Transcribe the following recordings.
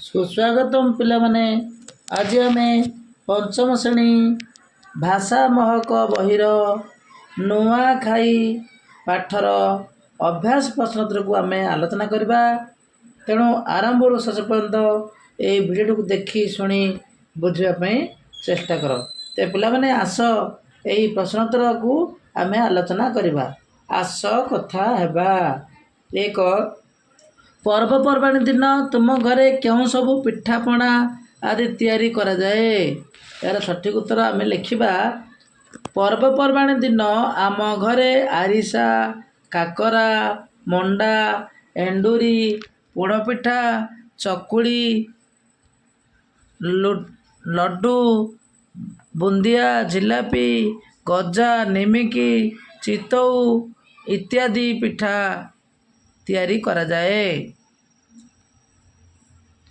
सुस्वागतम पिलामाने। आज आमे पंचम श्रेणी भाषा महक बहिर नुआखाई पाठर अभ्यास प्रश्नोत्तर को आमे आलोचना करबा। तेणु आरंभ शेष पर्यंत ये भिडियो को देखी शुणी बुझापी चेष्टा कर। तो पिलामाने आस यही प्रश्नोत्तर को आमे आलोचना करबा। आस कथा हेबा। एक पर्वपर्वाणी दिन तुम घरे क्यों सबू पिठापणा आदि तैयारी करा जाए। यार सठिक उत्तर आम लिखा। पर्वपर्वाणी दिन आम घरे आरिसा काकरा मंडा एंडुरी पोड़पिठा चकुड़ी लड्डू बुंदिया जिलापी गजा निमिकी चितौ इत्यादि पिठा तैयारी करा जाए।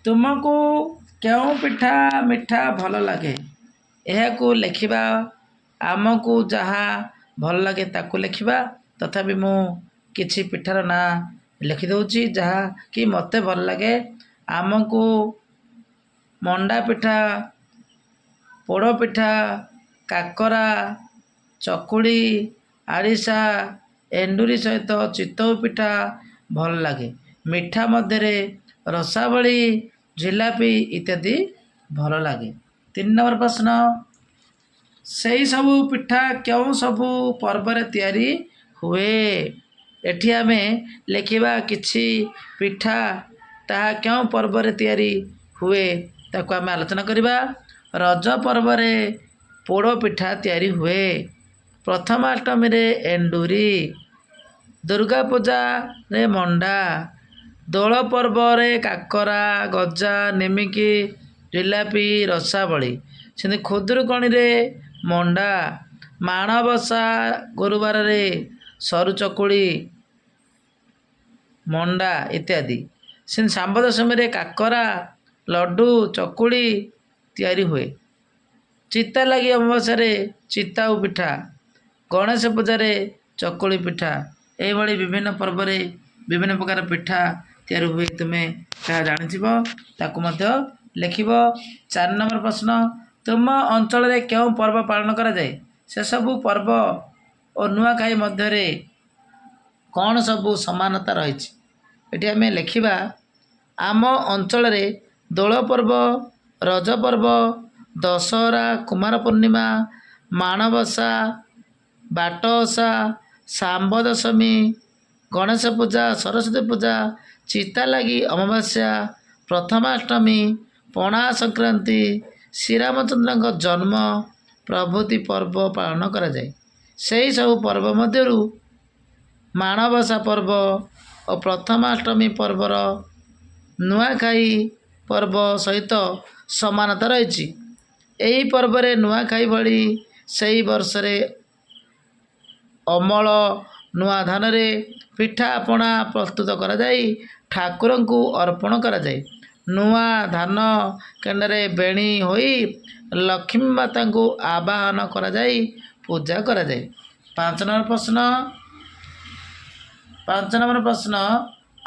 तुमको क्यों पिठा मिठा भल लगे यह को लिखा। आमको जहाँ भल लगे ताकू लिखा। तथापि मु किछि पिठार ना लिखिदे जहाँ कि मते भल लगे। आमको मंडा पिठा पोड़ पिठा काकरा चकुड़ी आरिसा एंडुरी सहित चितौ पिठा भल लगे। मिठा मध्य रसावली जिलापी इत्यादि भल लगे। 3 नंबर प्रश्न से सबू पिठा क्यों सबू पर्व तैयारी हुए। एठी आमे लिखिबा किछि पिठा ताहा क्यों पर्व तैयारी हुए ताको आमे आलोचना करिबा। रज पर्व रे पोड़ पिठा तैयारी हुए। प्रथमाष्टमी रे एंडुरी दुर्गा पूजा रे मंडा दोल पर्व रे काकरा गजा निमिकी जिलापी रसावली से खुदुरुकणी रे मंडा माणबसा गुरुवार रे सरू चकुड़ी मंडा इत्यादि से सांब दशमी रे काकरा लड्डू चकुड़ी तैयारी हुए। चिता लगी अमावास्या रे चिताऊ पिठा गणेश पूजा रे चकुड़ी पिठा यही विभिन्न पर्व रे विभिन्न प्रकार पिठा तैयारी हुए। तुम्हें क्या जानी लिखिब। 4 नंबर प्रश्न तुम अंचल रे क्यों पर्व पालन करा जाए से सबू पर्व और नुआखाई मध्य कौन सबू समानता रही। ये आम लिखा। आम अंचल रे दोल पर्व रज पर्व दशहरा कुमार पूर्णिमा माणबसा बाट ओषा सांब दशमी गणेश पूजा सरस्वती पूजा चिता लगी अमावास्या प्रथमाष्टमी पणा संक्रांति श्रीरामचंद्र जन्म प्रभृति पर्व पालन करा जाए। सही सब पर्व मध्यरु माणबसा पर्व और प्रथमाष्टमी पर्वर नुआखाई पर्व सहित समानता रही। यही पर्व रे नुआखाई भली सही वर्ष रे अमल नुआ धान रे पिठा पणा प्रस्तुत करा जाई ठाकुर को अर्पण करा जाए। नुआ धान केंडरे बेणी होई लक्ष्मी माता को आवाहन करा जाई पूजा करा जाए। 5 नंबर प्रश्न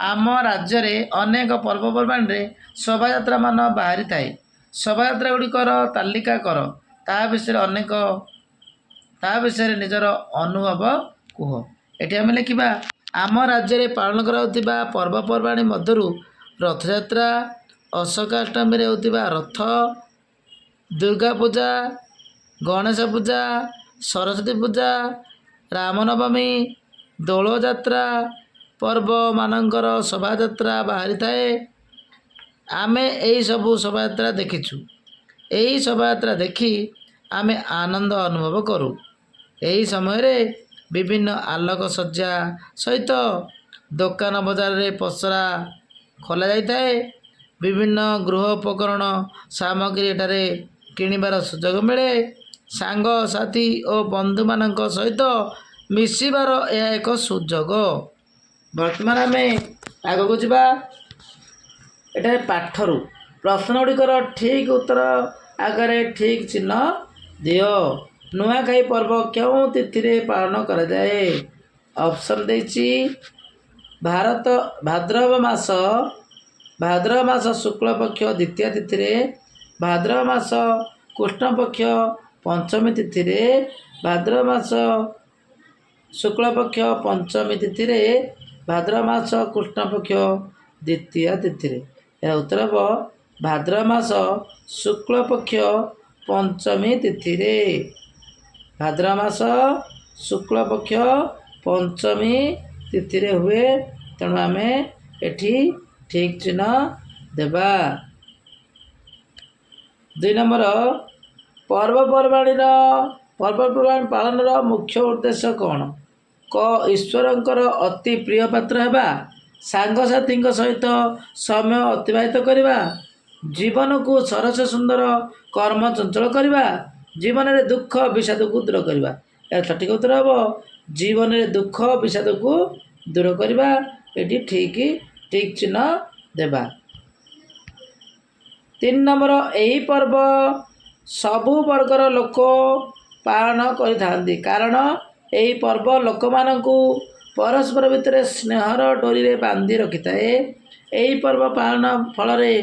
आम राज्य रे अनेक पर्वपर्वाणी रे शोभा यात्रा मान बाहरी थाए। शोभा यात्रा गुड़िकर तालिका कर ता विषय निजर अनुभव कुह। ये आम लिखा। आम राज्य रे पालन करा पर्वपर्वाणी मध्यरु रथयात्रा अशोकाष्टमी रे होतिबा रथ दुर्गा पूजा गणेश पूजा सरस्वती पूजा रामनवमी दोल यात्रा पर्व मानकर शोभा यात्रा बाहरी थाए। आमे यही सबू शोभा यात्रा देखीचु। यही शोभा यात्रा देखी आमे आनंद अनुभव करूँ। यही समय रे विभिन्न आलोक सज्जा सहित दुकान बजार रे पसरा खोल जाए। विभिन्न गृह उपकरण सामग्री एठारे किणिबार सुजोग मिले। सांग साथी और बंधु मान सहित मिसिबार यह एक सुजोग। वर्तमान आम आग को जा एठारे पाठरू प्रश्न गुड़िकर ठीक उत्तर आगे ठीक चिन्ह दियो। नुआखाई पर्व क्यों तिथि रे पालन करा जाए। ऑप्शन देछि भारत भाद्रव मास ଭାଦ୍ରବ ମାସ ଶୁକ୍ଳପକ୍ଷ ଦ୍ୱିତୀୟା ତିଥିରେ, ଭାଦ୍ରବ ମାସ କୃଷ୍ଣପକ୍ଷ ପଞ୍ଚମୀ ତିଥିରେ, ଭାଦ୍ରବ ମାସ ଶୁକ୍ଳପକ୍ଷ ପଞ୍ଚମୀ ତିଥିରେ, ଭାଦ୍ରବ ମାସ କୃଷ୍ଣପକ୍ଷ ଦ୍ୱିତୀୟା ତିଥିରେ। ଏହା ଉତ୍ତର ହେବ ଭାଦ୍ରବ ମାସ ଶୁକ୍ଳପକ୍ଷ ପଞ୍ଚମୀ ତିଥିରେ। ଭାଦ୍ରବ ମାସ ଶୁକ୍ଳପକ୍ଷ ପଞ୍ଚମୀ ତିଥିରେ ହୁଏ। ତେଣୁ ଆମେ ଏଠି ଠିକ୍ ଚିହ୍ନ ଦେବା। 2 ନମ୍ବର, ପର୍ବପର୍ବାଣି ପାଳନର ମୁଖ୍ୟ ଉଦ୍ଦେଶ୍ୟ କ'ଣ? କ. ଈଶ୍ୱରଙ୍କର ଅତି ପ୍ରିୟ ପାତ୍ର ହେବା, ସାଙ୍ଗସାଥୀଙ୍କ ସହିତ ସମୟ ଅତିବାହିତ କରିବା, ଜୀବନକୁ ସରସ ସୁନ୍ଦର କର୍ମ ଚଞ୍ଚଳ କରିବା, ଜୀବନରେ ଦୁଃଖ ବିଷାଦକୁ ଦୂର କରିବା। ଏହାର ସଠିକ୍ ଉତ୍ତର ହେବ ଜୀବନରେ ଦୁଃଖ ବିଷାଦକୁ ଦୂର କରିବା। ଏଠି ଠିକ୍ ଚିହ୍ନ ଦେବା। 3 ନମ୍ବର, ଏହି ପର୍ବ ସବୁ ବର୍ଗର ଲୋକ ପାଳନ କରିଥାନ୍ତି କାରଣ ଏହି ପର୍ବ ଲୋକମାନଙ୍କୁ ପରସ୍ପର ଭିତରେ ସ୍ନେହର ଡୋରିରେ ବାନ୍ଧି ରଖିଥାଏ। ଏହି ପର୍ବ ପାଳନ ଫଳରେ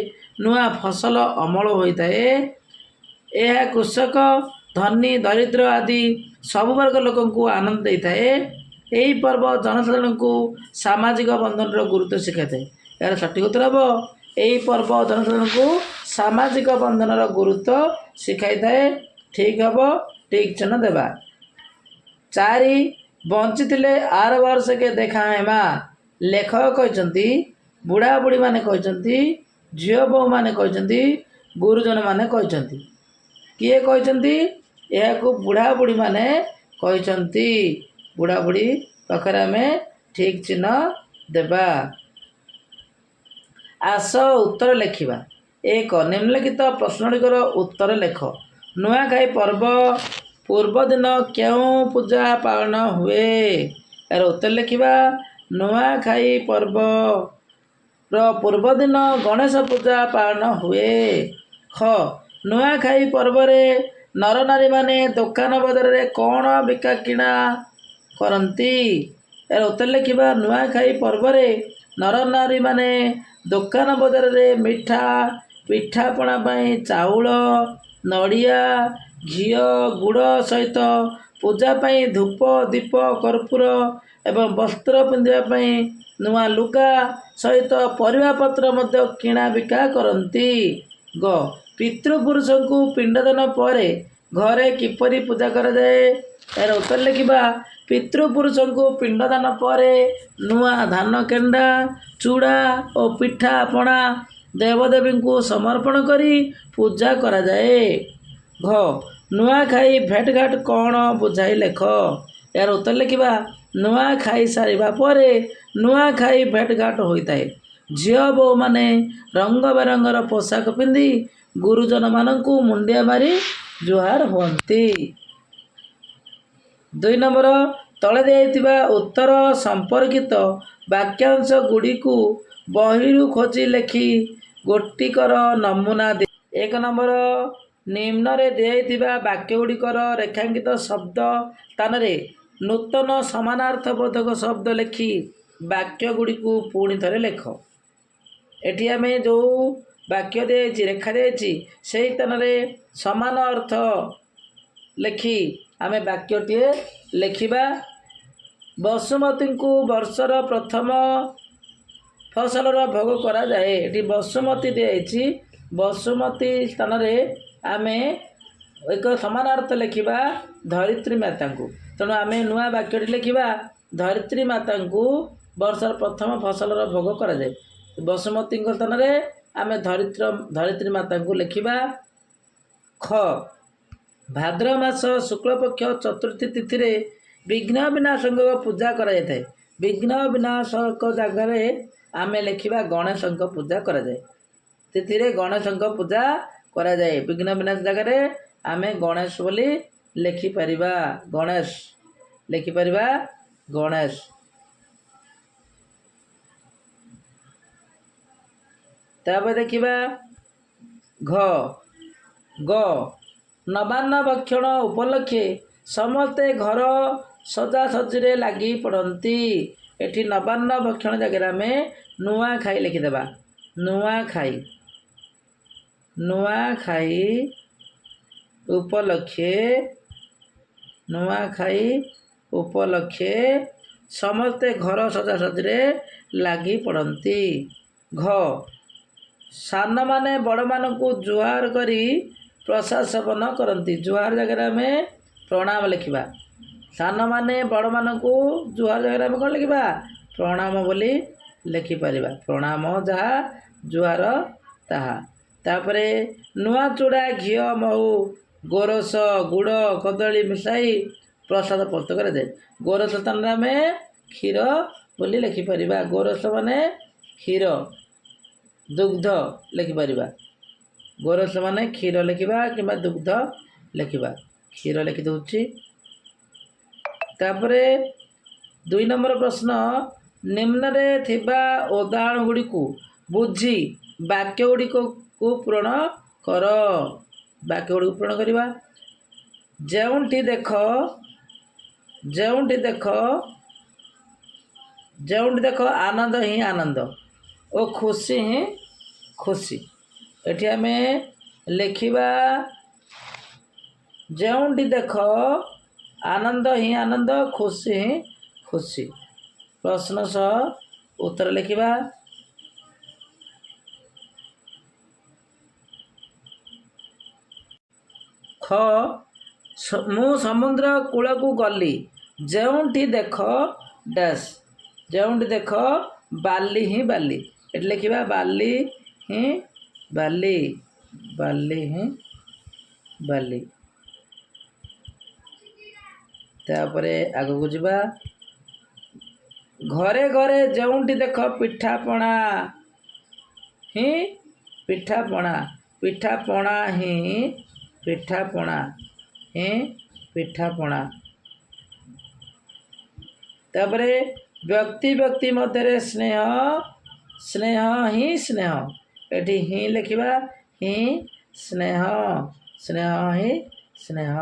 ନୂଆ ଫସଲ ଅମଳ ହୋଇଥାଏ। ଏହା କୃଷକ, ଧନୀ, ଦରିଦ୍ର ଆଦି ସବୁ ବର୍ଗ ଲୋକଙ୍କୁ ଆନନ୍ଦ ଦେଇଥାଏ। ଏହି ପର୍ବ ଜନସାଧାରଣଙ୍କୁ ସାମାଜିକ ବନ୍ଧନର ଗୁରୁତ୍ୱ ଶିଖାଇଥାଏ। ଏହାର ସଠିକ୍ ଉତ୍ତର ହେବ ଏହି ପର୍ବ ଜନସାଧାରଣଙ୍କୁ ସାମାଜିକ ବନ୍ଧନର ଗୁରୁତ୍ୱ ଶିଖାଇଥାଏ। ଠିକ୍ ହେବ, ଠିକ୍ ଚିହ୍ନ ଦେବା। 4 ବଞ୍ଚିଥିଲେ ଆର ବର୍ଷକେ ଦେଖା ହେମା। ଲେଖକ କହିଛନ୍ତି, ବୁଢ଼ାବୁଢ଼ୀମାନେ କହିଛନ୍ତି, ଝିଅ ବୋହୂମାନେ କହିଛନ୍ତି, ଗୁରୁଜନମାନେ କହିଛନ୍ତି। କିଏ କହିଛନ୍ତି? ଏହାକୁ ବୁଢ଼ାବୁଢ଼ୀମାନେ କହିଛନ୍ତି। ବୁଢ଼ାବୁଢ଼ୀ ପାଖରେ ଆମେ ଠିକ୍ ଚିହ୍ନ ଦେବା। ଆସ ଉତ୍ତର ଲେଖିବା। 1. ନିମ୍ନଲିଖିତ ପ୍ରଶ୍ନଗୁଡ଼ିକର ଉତ୍ତର ଲେଖ। ନୂଆଖାଇ ପର୍ବ ପୂର୍ବଦିନ କେଉଁ ପୂଜା ପାଳନ ହୁଏ? ଏହାର ଉତ୍ତର ଲେଖିବା। ନୂଆଖାଇ ପର୍ବର ପୂର୍ବଦିନ ଗଣେଶ ପୂଜା ପାଳନ ହୁଏ। ଖ. ନୂଆଖାଇ ପର୍ବରେ ନରନାରୀମାନେ ଦୋକାନ ବଜାରରେ କ'ଣ ବିକା କିଣା କରନ୍ତି? ଏହାର ଉତ୍ତର ଲେଖିବା। ନୂଆଖାଇ ପର୍ବରେ ନରନାରୀମାନେ ଦୋକାନ ବଜାରରେ ମିଠା, ପିଠାପଣା ପାଇଁ ଚାଉଳ, ନଡ଼ିଆ, ଘିଅ, ଗୁଡ଼ ସହିତ ପୂଜା ପାଇଁ ଧୂପ, ଦୀପ, କର୍ପୂର ଏବଂ ବସ୍ତ୍ର ପିନ୍ଧିବା ପାଇଁ ନୂଆ ଲୁଗା ସହିତ ପରିବାପତ୍ର ମଧ୍ୟ କିଣା ବିକା କରନ୍ତି। ଗ. ପିତୃପୁରୁଷଙ୍କୁ ପିଣ୍ଡଦାନ ପରେ ଘରେ କିପରି ପୂଜା କରାଯାଏ? ଏହାର ଉତ୍ତର ଲେଖିବା। ପିତୃପୁରୁଷଙ୍କୁ ପିଣ୍ଡଦାନ ପରେ ନୂଆ ଧାନ କେଣ୍ଡା, ଚୂଡ଼ା ଓ ପିଠା ପଣା ଦେବଦେବୀଙ୍କୁ ସମର୍ପଣ କରି ପୂଜା କରାଯାଏ। ଘ. ନୂଆଖାଇ ଭେଟଘାଟ କ'ଣ ବୁଝାଇ ଲେଖ। ଏହାର ଉତ୍ତର ଲେଖିବା। ନୂଆ ଖାଇ ସାରିବା ପରେ ନୂଆଖାଇ ଭେଟଘାଟ ହୋଇଥାଏ। ଝିଅ ବୋହୂମାନେ ରଙ୍ଗ ବେରଙ୍ଗର ପୋଷାକ ପିନ୍ଧି ଗୁରୁଜନମାନଙ୍କୁ ମୁଣ୍ଡିଆ ମାରି ଜୁହାର ହୁଅନ୍ତି। 2 ନମ୍ବର, ତଳେ ଦିଆଯାଇଥିବା ଉତ୍ତର ସମ୍ପର୍କିତ ବାକ୍ୟାଂଶ ଗୁଡ଼ିକୁ ବହିରୁ ଖୋଜି ଲେଖି ଗୋଟିକର ନମୁନା ଦିଅ। 1 ନମ୍ବର, ନିମ୍ନରେ ଦିଆଯାଇଥିବା ବାକ୍ୟଗୁଡ଼ିକର ରେଖାଙ୍କିତ ଶବ୍ଦ ସ୍ଥାନରେ ନୂତନ ସମାନାର୍ଥବୋଧକ ଶବ୍ଦ ଲେଖି ବାକ୍ୟଗୁଡ଼ିକୁ ପୁଣି ଥରେ ଲେଖ। ଏଠି ଆମେ ଯେଉଁ ବାକ୍ୟ ଦିଆଯାଇଛି, ରେଖା ଦିଆଯାଇଛି, ସେହି ସ୍ଥାନରେ ସମାନ ଅର୍ଥ ଲେଖି ଆମେ ବାକ୍ୟଟିଏ ଲେଖିବା। ବସୁମତୀଙ୍କୁ ବର୍ଷର ପ୍ରଥମ ଫସଲର ଭୋଗ କରାଯାଏ। ଏଠି ବସୁମତୀ ଦିଆଯାଇଛି। ବସୁମତୀ ସ୍ଥାନରେ ଆମେ ଏକ ସମାନାର୍ଥ ଲେଖିବା ଧରିତ୍ରୀ ମାତାଙ୍କୁ। ତେଣୁ ଆମେ ନୂଆ ବାକ୍ୟଟି ଲେଖିବା। ଧରିତ୍ରୀ ମାତାଙ୍କୁ ବର୍ଷର ପ୍ରଥମ ଫସଲର ଭୋଗ କରାଯାଏ। ବସୁମତୀଙ୍କ ସ୍ଥାନରେ ଆମେ ଧରିତ୍ରୀ ମାତାଙ୍କୁ ଲେଖିବା। ଖ. ଭାଦ୍ରବ ମାସ ଶୁକ୍ଳପକ୍ଷ ଚତୁର୍ଥୀ ତିଥିରେ ବିଘ୍ନ ବିନାଶଙ୍କ ପୂଜା କରାଯାଇଥାଏ। ବିଘ୍ନ ବିନାଶକ ଜାଗାରେ ଆମେ ଲେଖିବା ଗଣେଶଙ୍କ ପୂଜା କରାଯାଏ। ତିଥିରେ ଗଣେଶଙ୍କ ପୂଜା କରାଯାଏ। ବିଘ୍ନ ବିନାଶ ଜାଗାରେ ଆମେ ଗଣେଶ ବୋଲି ଲେଖିପାରିବା। ଗଣେଶ ଲେଖିପାରିବା। ଗଣେଶ। ତାପରେ ଦେଖିବା ଘ. ଗ. ନବାନ୍ନ ଭକ୍ଷଣ ଉପଲକ୍ଷେ ସମସ୍ତେ ଘର ସଜାସଜିରେ ଲାଗି ପଡ଼ନ୍ତି। ଏଠି ନବାନ୍ନ ଭକ୍ଷଣ ଜାଗାରେ ଆମେ ନୂଆଖାଇ ଲେଖିଦେବା। ନୂଆଖାଇ ନୂଆଖାଇ ଉପଲକ୍ଷେ ନୂଆଖାଇ ଉପଲକ୍ଷେ ସମସ୍ତେ ଘର ସଜାସଜିରେ ଲାଗି ପଡ଼ନ୍ତି। ଘ ସାନମାନେ ବଡ଼ମାନଙ୍କୁ ଜୁହାର କରି ପ୍ରସାଦ ସେବନ କରନ୍ତି। ଜୁହାର ଜାଗାରେ ଆମେ ପ୍ରଣାମ ଲେଖିବା। ସାନମାନେ ବଡ଼ମାନଙ୍କୁ ଜୁହାର ଜାଗାରେ ଆମେ କ'ଣ ଲେଖିବା? ପ୍ରଣାମ ବୋଲି ଲେଖିପାରିବା। ପ୍ରଣାମ ଯାହା, ଜୁହାର ତାହା। ତାପରେ ନୂଆ ଚୁଡ଼ା, ଘିଅ, ମହୁ, ଗୋରସ, ଗୁଡ଼, କଦଳୀ ମିଶାଇ ପ୍ରସାଦ ପ୍ରସ୍ତୁତ କରାଯାଏ। ଗୋରସ ସ୍ଥାନରେ ଆମେ କ୍ଷୀର ବୋଲି ଲେଖିପାରିବା। ଗୋରସ ମାନେ କ୍ଷୀର, ଦୁଗ୍ଧ ଲେଖିପାରିବା। ଗୋରସ ମାନେ କ୍ଷୀର ଲେଖିବା କିମ୍ବା ଦୁଗ୍ଧ ଲେଖିବା। କ୍ଷୀର ଲେଖିଦେଉଛି। ତାପରେ 2 ନମ୍ବର ପ୍ରଶ୍ନ, ନିମ୍ନରେ ଥିବା ଉଦାହରଣ ଗୁଡ଼ିକୁ ବୁଝି ବାକ୍ୟ ଗୁଡ଼ିକୁ ପୂରଣ କର। ବାକ୍ୟ ଗୁଡ଼ିକୁ ପୂରଣ କରିବା। ଯେଉଁଠି ଦେଖ ଆନନ୍ଦ ହିଁ ଆନନ୍ଦ ଓ ଖୁସି ହିଁ ଖୁସି। ଏଠି ଆମେ ଲେଖିବା ଯେଉଁଠି ଦେଖ ଆନନ୍ଦ ହିଁ ଆନନ୍ଦ, ଖୁସି ହିଁ ଖୁସି। ପ୍ରଶ୍ନ ସହ ଉତ୍ତର ଲେଖିବା। ଖ ମୁଁ ସମୁଦ୍ର କୂଳକୁ ଗଲି, ଯେଉଁଠି ଦେଖ ଡ୍ୟାସ୍। ଯେଉଁଠି ଦେଖ ବାଲି ହିଁ ବାଲି। ଏଠି ଲେଖିବା ବାଲି ହିଁ ବାଲି, ବାଲି ହିଁ ବାଲି। ତାପରେ ଆଗକୁ ଯିବା। ଘରେ ଘରେ ଯେଉଁଠି ଦେଖ ପିଠାପଣା ହିଁ ପିଠାପଣା, ପିଠାପଣା ହିଁ ପିଠାପଣା ହିଁ ପିଠାପଣା। ତାପରେ ବ୍ୟକ୍ତି ବ୍ୟକ୍ତି ମଧ୍ୟରେ ସ୍ନେହ, ସ୍ନେହ ହିଁ ସ୍ନେହ। ଏଠି ହିଁ ଲେଖିବା, ହିଁ ସ୍ନେହ, ସ୍ନେହ ହିଁ ସ୍ନେହ।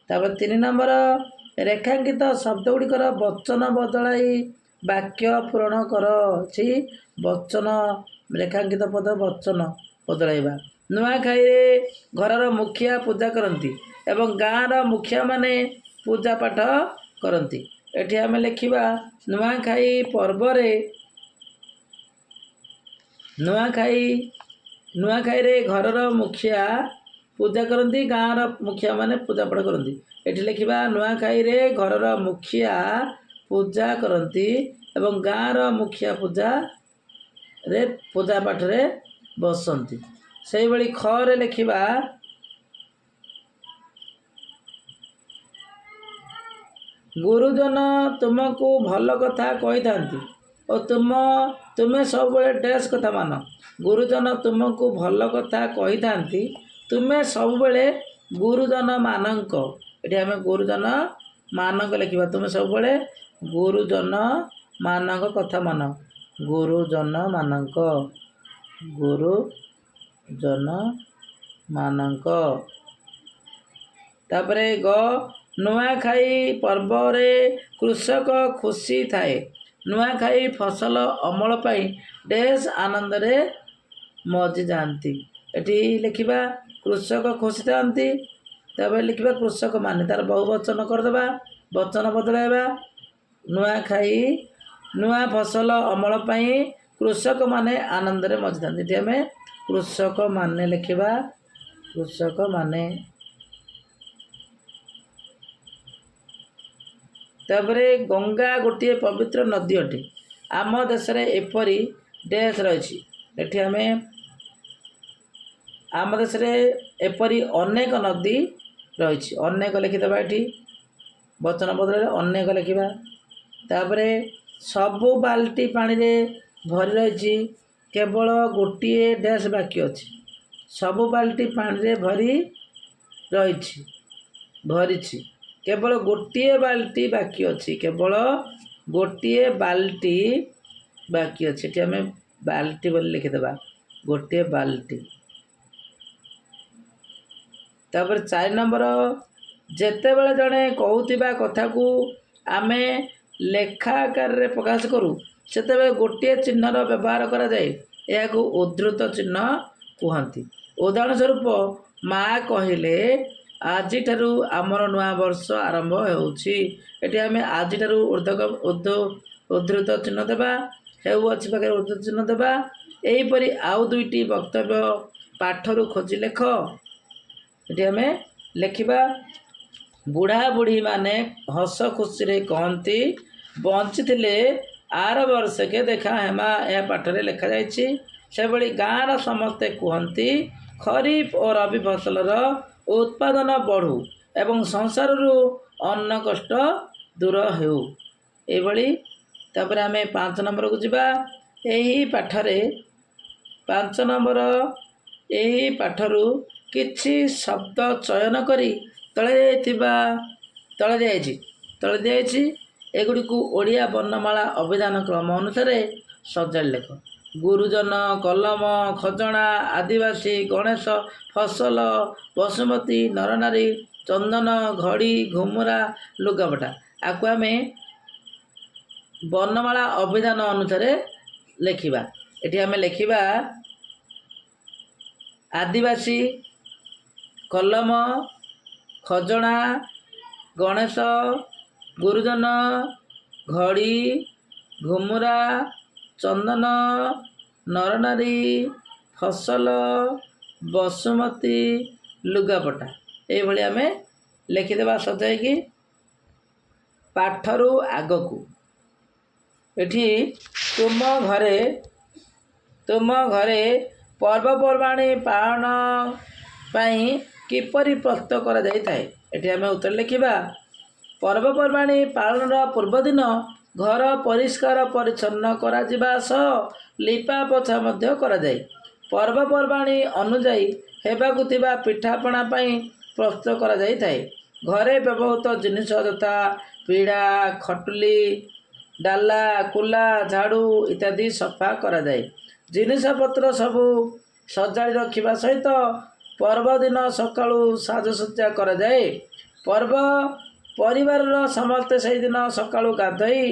ତାପରେ 3 ନମ୍ବର, ରେଖାଙ୍କିତ ଶବ୍ଦ ଗୁଡ଼ିକର ବଚନ ବଦଳାଇ ବାକ୍ୟ ପୂରଣ କର। ଅଛି ବଚନ, ରେଖାଙ୍କିତ ପଦ ବଚନ ବଦଳାଇବା। ନୂଆଖାଇରେ ଘରର ମୁଖିଆ ପୂଜା କରନ୍ତି ଏବଂ ଗାଁର ମୁଖିଆମାନେ ପୂଜା ପାଠ କରନ୍ତି। ଏଠି ଆମେ ଲେଖିବା ନୂଆଖାଇ ପର୍ବରେ ନୂଆଖାଇରେ ଘରର ମୁଖିଆ ପୂଜା କରନ୍ତି, ଗାଁର ମୁଖିଆମାନେ ପୂଜା ପାଠ କରନ୍ତି। ଏଠି ଲେଖିବା ନୂଆଖାଇରେ ଘରର ମୁଖିଆ ପୂଜା କରନ୍ତି ଏବଂ ଗାଁର ମୁଖିଆ ପୂଜା ପାଠରେ ବସନ୍ତି। ସେଇଭଳି ଖରେ ଲେଖିବା ଗୁରୁଜନ ତୁମକୁ ଭଲ କଥା କହିଥାନ୍ତି ଓ ତୁମେ ସବୁବେଳେ ଡ୍ୟାସ୍ କଥା ମାନ। ଗୁରୁଜନ ତୁମକୁ ଭଲ କଥା କହିଥାନ୍ତି, ତୁମେ ସବୁବେଳେ ଗୁରୁଜନମାନଙ୍କ। ଏଠି ଆମେ ଗୁରୁଜନମାନଙ୍କ ଲେଖିବା। ତୁମେ ସବୁବେଳେ ଗୁରୁଜନମାନଙ୍କ କଥା ମାନ। ଗୁରୁଜନମାନଙ୍କ, ଗୁରୁଜନମାନଙ୍କ। ତାପରେ ଗ ନୂଆଖାଇ ପର୍ବରେ କୃଷକ ଖୁସି ଥାଏ। ନୂଆଖାଇ ଫସଲ ଅମଳ ପାଇଁ ଡ୍ୟାସ୍ ଆନନ୍ଦରେ ମଜି ଯାଆନ୍ତି। ଏଠି ଲେଖିବା କୃଷକ ଖୁସି ଥାନ୍ତି। ତାପରେ ଲେଖିବା କୃଷକମାନେ, ତାର ବହୁ ବଚନ କରିଦେବା, ବଚନ ବଦଳାଇବା। ନୂଆଖାଇ, ନୂଆ ଫସଲ ଅମଳ ପାଇଁ କୃଷକମାନେ ଆନନ୍ଦରେ ମଜିଥାନ୍ତି। ଏଠି ଆମେ କୃଷକମାନେ ଲେଖିବା, କୃଷକମାନେ। ତାପରେ ଗଙ୍ଗା ଗୋଟିଏ ପବିତ୍ର ନଦୀ ଅଟେ। ଆମ ଦେଶରେ ଏପରି ଡ୍ୟାସ୍ ରହିଛି। ଏଠି ଆମେ ଆମ ଦେଶରେ ଏପରି ଅନେକ ନଦୀ ରହିଛି। ଅନେକ ଲେଖିଦେବା। ଏଠି ବଚନ ବଦଳରେ ଅନେକ ଲେଖିବା। ତାପରେ ସବୁ ବାଲ୍ଟି ପାଣିରେ ଭରି ରହିଛି, କେବଳ ଗୋଟିଏ ଡ୍ୟାସ୍ ବାକି ଅଛି। ସବୁ ବାଲ୍ଟି ପାଣିରେ ଭରିଛି, କେବଳ ଗୋଟିଏ ବାଲ୍ଟି ବାକି ଅଛି। କେବଳ ଗୋଟିଏ ବାଲ୍ଟି ବାକି ଅଛି। ଏଠି ଆମେ ବାଲ୍ଟି ବୋଲି ଲେଖିଦେବା, ଗୋଟିଏ ବାଲ୍ଟି। ତାପରେ 4 ନମ୍ବର, ଯେତେବେଳେ ଜଣେ କହୁଥିବା କଥାକୁ ଆମେ ଲେଖା ଆକାରରେ ପ୍ରକାଶ କରୁ, ସେତେବେଳେ ଗୋଟିଏ ଚିହ୍ନର ବ୍ୟବହାର କରାଯାଏ। ଏହାକୁ ଉଦ୍ଧୃତ ଚିହ୍ନ କୁହନ୍ତି। ଉଦାହରଣ ସ୍ୱରୂପ ମା' କହିଲେ ଆଜିଠାରୁ ଆମର ନୂଆ ବର୍ଷ ଆରମ୍ଭ ହେଉଛି। ଏଠି ଆମେ ଆଜିଠାରୁ ଉଦ୍ଧୃତ ଚିହ୍ନ ଦେବା, ହେଉଅଛି ପାଖରେ ଉଦ୍ଧୃତ ଚିହ୍ନ ଦେବା। ଏହିପରି ଆଉ ଦୁଇଟି ବକ୍ତବ୍ୟ ପାଠରୁ ଖୋଜି ଲେଖ। ଏଠି ଆମେ ଲେଖିବା ବୁଢ଼ା ବୁଢ଼ୀମାନେ ହସ ଖୁସିରେ କହନ୍ତି ବଞ୍ଚିଥିଲେ ଆର ବର୍ଷକେ ଦେଖା ହେମା। ଏହା ପାଠରେ ଲେଖାଯାଇଛି। ସେଭଳି ଗାଁର ସମସ୍ତେ କୁହନ୍ତି ଖରିଫ ଓ ରବି ଫସଲର ଉତ୍ପାଦନ ବଢ଼ୁ ଏବଂ ସଂସାରରୁ ଅନ୍ନ କଷ୍ଟ ଦୂର ହେଉ। ଏଇଭଳି ତାପରେ ଆମେ 5 ନମ୍ବରକୁ ଯିବା। ଏହି ପାଠରେ 5 ନମ୍ବର ଏହି ପାଠରୁ କିଛି ଶବ୍ଦ ଚୟନ କରି ତଳେ ଦିଆଯାଇଛି ଏଗୁଡ଼ିକୁ ଓଡ଼ିଆ ବର୍ଣ୍ଣମାଳା ଅଭିଧାନ କ୍ରମ ଅନୁସାରେ ସଜାଡ଼ି ଲେଖ। ଗୁରୁଜନ, କଲମ, ଖଜଣା, ଆଦିବାସୀ, ଗଣେଶ, ଫସଲ, ବସୁମତୀ, ନରନାରୀ, ଚନ୍ଦନ, ଘଡ଼ି, ଘୁମୁରା, ଲୁଗାପଟା। ଆକୁ ଆମେ ବର୍ଣ୍ଣମାଳା ଅଭିଧାନ ଅନୁସାରେ ଲେଖିବା। ଏଠି ଆମେ ଲେଖିବା ଆଦିବାସୀ, କଲମ, ଖଜଣା, ଗଣେଶ, ଗୁରୁଜନ, ଘଡ଼ି, ଘୁମୁରା, ଚନ୍ଦନ, ନରନାରୀ, ଫସଲ, ବସୁମତୀ, ଲୁଗାପଟା। ଏଇଭଳି ଆମେ ଲେଖିଦେବା ସଜାଇକି। ପାଠରୁ ଆଗକୁ ଏଠି ତୁମ ଘରେ ପର୍ବପର୍ବାଣି ପାଳନ ପାଇଁ କିପରି ପ୍ରସ୍ତୁତ କରାଯାଇଥାଏ। ଏଠି ଆମେ ଉତ୍ତର ଲେଖିବା ପର୍ବପର୍ବାଣି ପାଳନର ପୂର୍ବଦିନ ଘର ପରିଷ୍କାର ପରିଚ୍ଛନ୍ନ କରାଯିବା ସହ ଲିପା ପୋଛା ମଧ୍ୟ କରାଯାଏ। ପର୍ବପର୍ବାଣି ଅନୁଯାୟୀ ହେବାକୁ ଥିବା ପିଠାପଣା ପାଇଁ ପ୍ରସ୍ତୁତ କରାଯାଇଥାଏ। ଘରେ ବ୍ୟବହୃତ ଜିନିଷ ଯଥା ପିଢ଼ା, ଖଟୁଲି, ଡାଲା, କୁଲା, ଝାଡ଼ୁ ଇତ୍ୟାଦି ସଫା କରାଯାଏ। ଜିନିଷପତ୍ର ସବୁ ସଜାଡ଼ି ରଖିବା ସହିତ ପର୍ବଦିନ ସକାଳୁ ସାଜସଜ୍ଜା କରାଯାଏ। ପରିବାରର ସମସ୍ତେ ସେହିଦିନ ସକାଳୁ ଗାଧୋଇ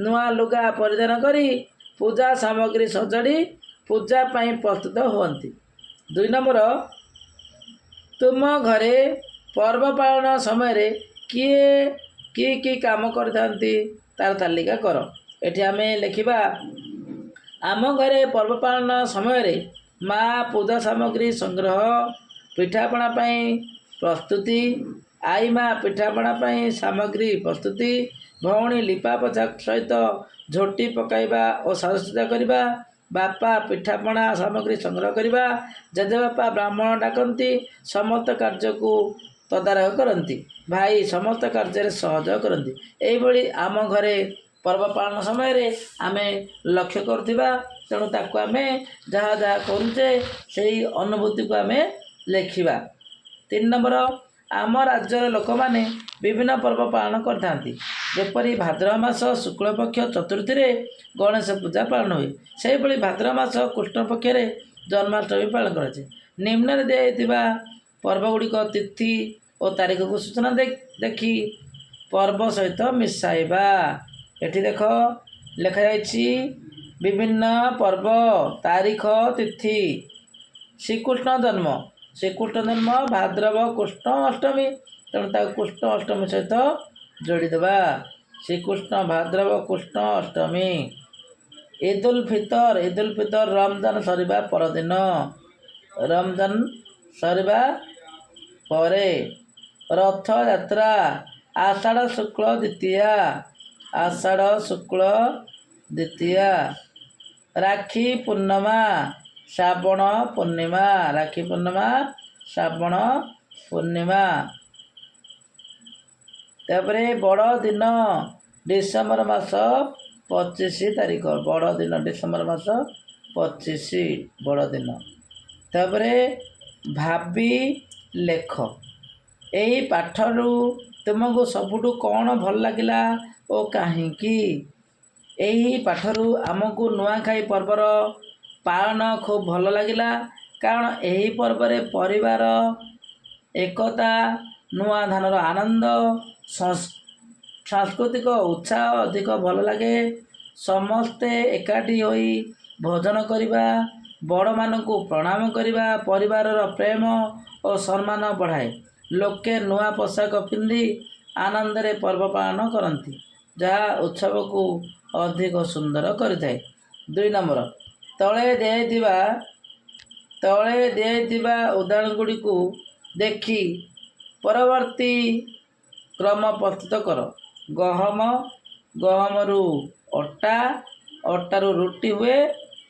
ନୂଆ ଲୁଗା ପରିଧାନ କରି ପୂଜା ସାମଗ୍ରୀ ସଜାଡ଼ି ପୂଜା ପାଇଁ ପ୍ରସ୍ତୁତ ହୁଅନ୍ତି। 2 ନମ୍ବର ତୁମ ଘରେ ପର୍ବ ପାଳନ ସମୟରେ କି କାମ କରିଥାନ୍ତି ତାର ତାଲିକା କର। ଏଠି ଆମେ ଲେଖିବା ଆମ ଘରେ ପର୍ବ ପାଳନ ସମୟରେ ମା ପୂଜା ସାମଗ୍ରୀ ସଂଗ୍ରହ, ପିଠାପଣା ପାଇଁ ପ୍ରସ୍ତୁତି, ଆଈ ମା ପିଠାପଣା ପାଇଁ ସାମଗ୍ରୀ ପ୍ରସ୍ତୁତି, ଭଉଣୀ ଲିପାପୋଛା ସହିତ ଝୋଟି ପକାଇବା ଓ ସାଜସଜ୍ଜା କରିବା, ବାପା ପିଠାପଣା ସାମଗ୍ରୀ ସଂଗ୍ରହ କରିବା, ଜେଜେବାପା ବ୍ରାହ୍ମଣ ଡାକନ୍ତି, ସମସ୍ତ କାର୍ଯ୍ୟକୁ ତଦାରଖ କରନ୍ତି, ଭାଇ ସମସ୍ତ କାର୍ଯ୍ୟରେ ସହଯୋଗ କରନ୍ତି। ଏହିଭଳି ଆମ ଘରେ ପର୍ବ ପାଳନ ସମୟରେ ଆମେ ଲକ୍ଷ୍ୟ କରୁଥିବା, ତେଣୁ ତାକୁ ଆମେ ଯାହା ଯାହା କରୁଛେ ସେହି ଅନୁଭୂତିକୁ ଆମେ ଲେଖିବା। 3 ନମ୍ବର ଆମ ରାଜ୍ୟର ଲୋକମାନେ ବିଭିନ୍ନ ପର୍ବ ପାଳନ କରିଥାନ୍ତି। ଯେପରି ଭାଦ୍ରବ ମାସ ଶୁକ୍ଳପକ୍ଷ ଚତୁର୍ଥୀରେ ଗଣେଶ ପୂଜା ପାଳନ ହୁଏ, ସେହିଭଳି ଭାଦ୍ରବ ମାସ କୃଷ୍ଣପକ୍ଷରେ ଜନ୍ମାଷ୍ଟମୀ ପାଳନ କରାଯାଏ। ନିମ୍ନରେ ଦିଆଯାଇଥିବା ପର୍ବଗୁଡ଼ିକ ତିଥି ଓ ତାରିଖକୁ ସୂଚନା ଦେଖି ପର୍ବ ସହିତ ମିଶାଇବା। ଏଠି ଦେଖ ଲେଖାଯାଇଛି ବିଭିନ୍ନ ପର୍ବ ତାରିଖ ତିଥି। ଶ୍ରୀକୃଷ୍ଣ ଜନ୍ମ ଭାଦ୍ରବ କୃଷ୍ଣ ଅଷ୍ଟମୀ, ତେଣୁ ତାକୁ କୃଷ୍ଣ ଅଷ୍ଟମୀ ସହିତ ଯୋଡ଼ିଦେବା। ଶ୍ରୀକୃଷ୍ଣ ଭାଦ୍ରବ କୃଷ୍ଣ ଅଷ୍ଟମୀ। ଇଦୁଲ ଫିତର ରମଜାନ ସରିବା ପରଦିନ, ରମଜାନ ସରିବା ପରେ। ରଥଯାତ୍ରା ଆଷାଢ଼ ଶୁକ୍ଳ ଦ୍ୱିତୀୟା। ରାକ୍ଷୀ ପୂର୍ଣ୍ଣିମା ଶ୍ରାବଣ ପୂର୍ଣ୍ଣିମା। ତାପରେ ବଡ଼ଦିନ ଡିସେମ୍ବର ମାସ 25 ତାରିଖ। ବଡ଼ଦିନ। ତାପରେ ଭାବି ଲେଖ। ଏହି ପାଠରୁ ତୁମକୁ ସବୁଠୁ କ'ଣ ଭଲ ଲାଗିଲା ଓ କାହିଁକି? ଏହି ପାଠରୁ ଆମକୁ ନୂଆଖାଇ ପର୍ବର ପାଳନ ଖୁବ୍ ଭଲ ଲାଗିଲା, କାରଣ ଏହି ପର୍ବରେ ପରିବାର ଏକତା, ନୂଆ ଧାନର ଆନନ୍ଦ, ସାଂସ୍କୃତିକ ଉତ୍ସାହ ଅଧିକ ଭଲ ଲାଗେ। ସମସ୍ତେ ଏକାଠି ହୋଇ ଭୋଜନ କରିବା, ବଡ଼ମାନଙ୍କୁ ପ୍ରଣାମ କରିବା ପରିବାରର ପ୍ରେମ ଓ ସମ୍ମାନ ବଢ଼ାଏ। ଲୋକେ ନୂଆ ପୋଷାକ ପିନ୍ଧି ଆନନ୍ଦରେ ପର୍ବ ପାଳନ କରନ୍ତି, ଯାହା ଉତ୍ସବକୁ ଅଧିକ ସୁନ୍ଦର କରିଥାଏ। 2 ନମ୍ବର, ତଳେ ଦିଆଯାଇଥିବା ଉଦାହରଣଗୁଡ଼ିକୁ ଦେଖି ପରବର୍ତ୍ତୀ କ୍ରମ ପ୍ରସ୍ତୁତ କର। ଗହମରୁ ଅଟା, ଅଟାରୁ ରୁଟି ହୁଏ,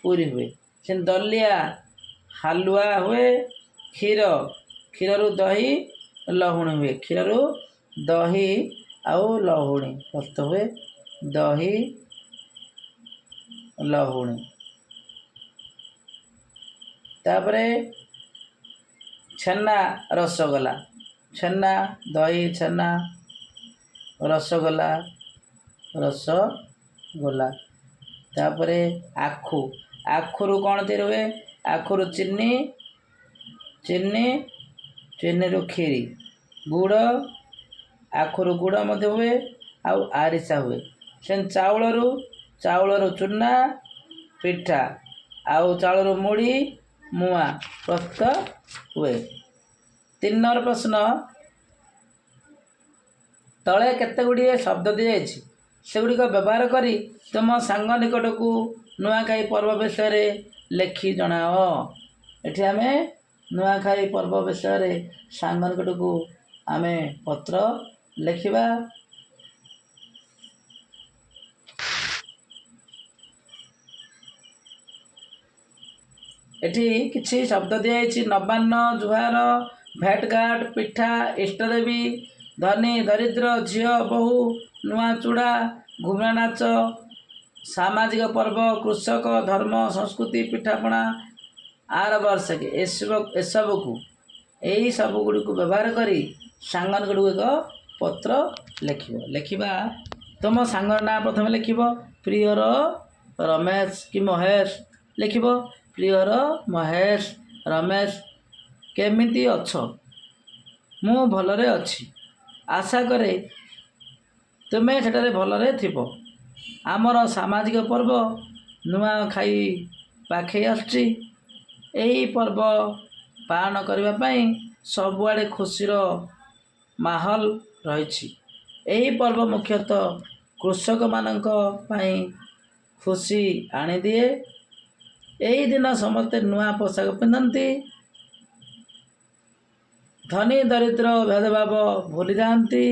ପୁରୀ ହୁଏ। ସେମିତି ଦଲିଆ, ହାଲୁଆ ହୁଏ। କ୍ଷୀରରୁ ଦହି, ଲହୁଣୀ ହୁଏ। କ୍ଷୀରରୁ ଦହି ଆଉ ଲହୁଣୀ ପ୍ରସ୍ତୁତ ହୁଏ। ଦହି, ଲହୁଣୀ। ତାପରେ ଛେନା, ରସଗୋଲା। ଛେନା, ଦହି, ଛେନା, ରସଗୋଲା। ତାପରେ ଆଖୁରୁ କ'ଣ ତିଆରି ହୁଏ? ଆଖୁରୁ ଚିନିରୁ କ୍ଷୀରି। ଗୁଡ଼, ଆଖୁରୁ ଗୁଡ଼ ମଧ୍ୟ ହୁଏ ଆଉ ଆରିସା ହୁଏ। ସେମିତି ଚାଉଳରୁ ଚୁନା, ପିଠା ଆଉ ଚାଉଳରୁ ମୁଢ଼ି, ମୁଆଁ ପ୍ରସ୍ତୁତ ହୁଏ। 3 ନମ୍ବର ପ୍ରଶ୍ନ, ତଳେ କେତେଗୁଡ଼ିଏ ଶବ୍ଦ ଦିଆଯାଇଛି, ସେଗୁଡ଼ିକ ବ୍ୟବହାର କରି ତୁମ ସାଙ୍ଗ ନିକଟକୁ ନୂଆଖାଇ ପର୍ବ ବିଷୟରେ ଲେଖି ଜଣାଅ। ଏଠି ଆମେ ନୂଆଖାଇ ପର୍ବ ବିଷୟରେ ସାଙ୍ଗ ନିକଟକୁ ଆମେ ପତ୍ର ଲେଖିବା। ଏଠି କିଛି ଶବ୍ଦ ଦିଆଯାଇଛି। ନବାନ୍ନ, ଜୁହାର, ଭେଟଘାଟ, ପିଠା, ଇଷ୍ଟଦେବୀ, ଧନୀ ଦରିଦ୍ର, ଝିଅ ବୋହୂ, ନୂଆ ଚୂଡ଼ା, ଘୁମରା ନାଚ, ସାମାଜିକ ପର୍ବ, କୃଷକ, ଧର୍ମ, ସଂସ୍କୃତି, ପିଠାପଣା, ଆରବର୍ଷକେ ଏହି ସବୁଗୁଡ଼ିକୁ ବ୍ୟବହାର କରି ସାଙ୍ଗ ନିକଟକୁ ଏକ ପତ୍ର ଲେଖିବା। ତୁମ ସାଙ୍ଗର ନାଁ ପ୍ରଥମେ ଲେଖିବ। ପ୍ରିୟର ରମେଶ କି ମହେଶ ଲେଖିବ। ପ୍ରିୟର ମହେଶ, ରମେଶ, କେମିତି ଅଛ? ମୁଁ ଭଲରେ ଅଛି। ଆଶା କରେ ତୁମେ ସେଠାରେ ଭଲରେ ଥିବ। ଆମର ସାମାଜିକ ପର୍ବ ନୂଆଖାଇ ପାଖେଇ ଆସୁଛି। ଏହି ପର୍ବ ପାଳନ କରିବା ପାଇଁ ସବୁଆଡ଼େ ଖୁସିର ମାହୋଲ ରହିଛି। ଏହି ପର୍ବ ମୁଖ୍ୟତଃ କୃଷକମାନଙ୍କ ପାଇଁ ଖୁସି ଆଣିଦିଏ। ଏହି ଦିନ ସମସ୍ତେ ନୂଆ ପୋଷାକ ପିନ୍ଧନ୍ତି, ଧନୀ ଦରିଦ୍ର ଭେଦଭାବ ଭୁଲିଯାଆନ୍ତି।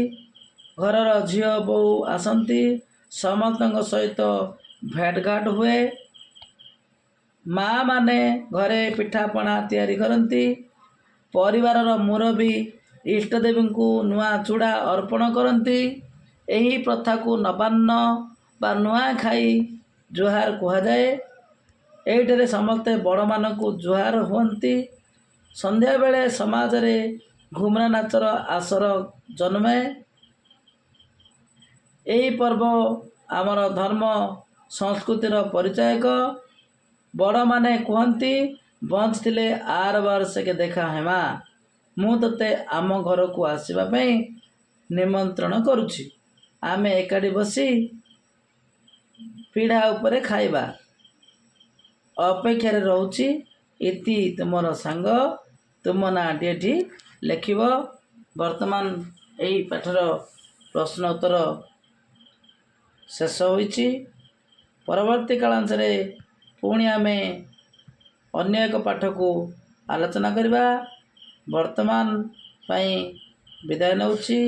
ଘରର ଝିଅ ବୋହୂ ଆସନ୍ତି, ସମସ୍ତଙ୍କ ସହିତ ଭେଟଘାଟ ହୁଏ। ମାଆମାନେ ଘରେ ପିଠାପଣା ତିଆରି କରନ୍ତି। ପରିବାରର ମୁରବୀ ଇଷ୍ଟଦେବୀଙ୍କୁ ନୂଆ ଚୂଡ଼ା ଅର୍ପଣ କରନ୍ତି। ଏହି ପ୍ରଥାକୁ ନବାନ୍ନ ବା ନୂଆଖାଇ ଜୁହାର କୁହାଯାଏ। ଏହିଠାରେ ସମସ୍ତେ ବଡ଼ମାନଙ୍କୁ ଜୁହାର ହୁଅନ୍ତି। ସନ୍ଧ୍ୟାବେଳେ ସମାଜରେ ଘୁମରା ନାଚର ଆସର ଜନ୍ମେ। ଏହି ପର୍ବ ଆମର ଧର୍ମ ସଂସ୍କୃତିର ପରିଚାୟକ। ବଡ଼ମାନେ କୁହନ୍ତି, ବଞ୍ଚିଥିଲେ ଆର ବର୍ଷକେ ଦେଖା ହେମା। ମୁଁ ତୋତେ ଆମ ଘରକୁ ଆସିବା ପାଇଁ ନିମନ୍ତ୍ରଣ କରୁଛି। ଆମେ ଏକାଠି ବସି ପିଢ଼ା ଉପରେ ଖାଇବା। ଅପେକ୍ଷାରେ ରହୁଛି। ଇତି ତୁମର ସାଙ୍ଗ। ତୁମ ନାଁଟି ଏଠି ଲେଖିବ। ବର୍ତ୍ତମାନ ଏହି ପାଠର ପ୍ରଶ୍ନ ଉତ୍ତର ଶେଷ ହୋଇଛି। ପରବର୍ତ୍ତୀ କାଳାଂଶରେ ପୁଣି ଆମେ ଅନ୍ୟ ଏକ ପାଠକୁ ଆଲୋଚନା କରିବା। ବର୍ତ୍ତମାନ ପାଇଁ ବିଦାୟ ନେଉଛି।